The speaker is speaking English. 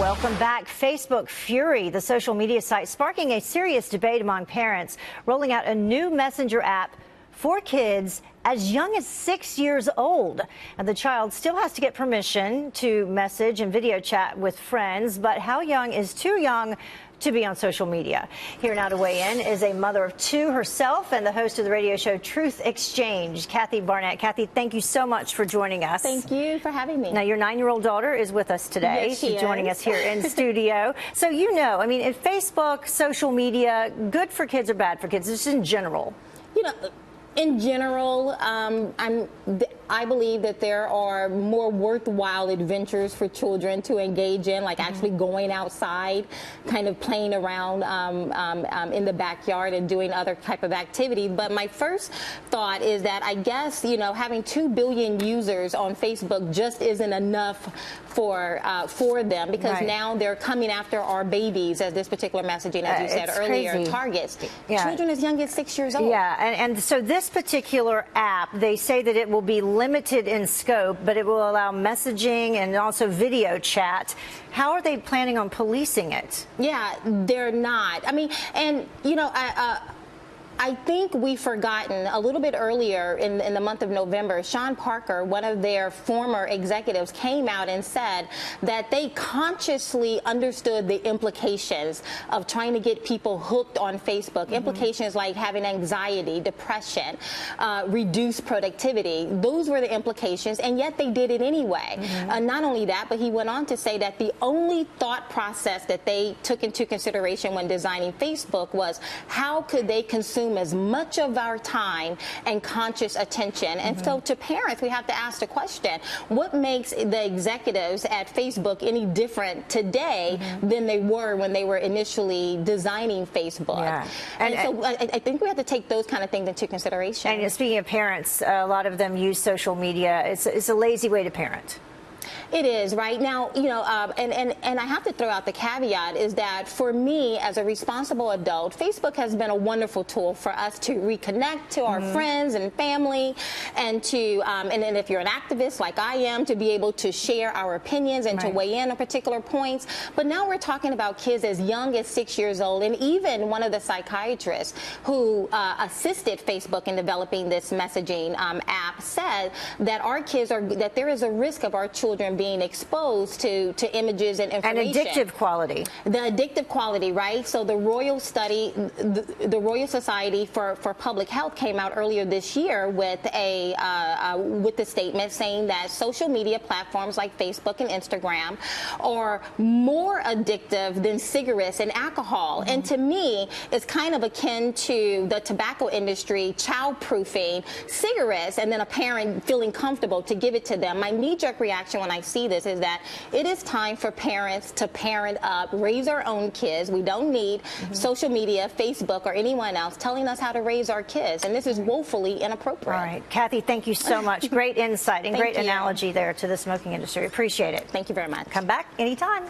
Welcome back. Facebook fury, the social media site sparking a serious debate among parents, rolling out a new messenger app for kids as young as 6 years old. And the child still has to get permission to message and video chat with friends, but how young is too young to be on social media? Here now to weigh in is a mother of two herself and the host of the radio show Truth Exchange, Kathy Barnette. Kathy, thank you so much for joining us. Thank you for having me. Now, your 9-year-old daughter is with us today. Yes, she She's joining us here in studio. So, you know, I mean, if Facebook, social media, good for kids or bad for kids, just in general? You know, in general, I believe that there are more worthwhile adventures for children to engage in, like actually going outside, kind of playing around in the backyard and doing other type of activity. But my first thought is that I guess, you know, having 2 billion users on Facebook just isn't enough for them, because now they're coming after our babies, as this particular messaging, as you said earlier, crazy. Targets children as young as 6 years old. Yeah, and so this particular app, they say that it will be limited in scope, but it will allow messaging and also video chat. How are they planning on policing it? Yeah, they're not. I mean, and you know, I think we've forgotten a little bit earlier in the month of November, Sean Parker, one of their former executives, came out and said that they consciously understood the implications of trying to get people hooked on Facebook. Implications like having anxiety, depression, reduced productivity. Those were the implications, and yet they did it anyway. Not only that, but he went on to say that the only thought process that they took into consideration when designing Facebook was how could they consume as much of our time and conscious attention. And so to parents, we have to ask the question, what makes the executives at Facebook any different today than they were when they were initially designing Facebook? Yeah. And so I think we have to take those kind of things into consideration. And speaking of parents, a lot of them use social media. It's a lazy way to parent. It is right now, you know, and I have to throw out the caveat is that for me as a responsible adult, Facebook has been a wonderful tool for us to reconnect to our friends and family, and to and then if you're an activist like I am, to be able to share our opinions and to weigh in on particular points. But now we're talking about kids as young as 6 years old, and even one of the psychiatrists who assisted Facebook in developing this messaging app said that our kids that there is a risk of our children being exposed to images and information. And addictive quality. The addictive quality, right? So the Royal Study, the Royal Society for Public Health came out earlier this year with the statement saying that social media platforms like Facebook and Instagram are more addictive than cigarettes and alcohol. And to me, it's kind of akin to the tobacco industry child-proofing cigarettes and then a parent feeling comfortable to give it to them. My knee-jerk reaction when I see this is that it is time for parents to parent up, raise our own kids. We don't need social media, Facebook, or anyone else telling us how to raise our kids, and this is woefully inappropriate. All right, Kathy, thank you so much. Great insight and great analogy there to the smoking industry. Appreciate it. Thank you very much. Come back anytime.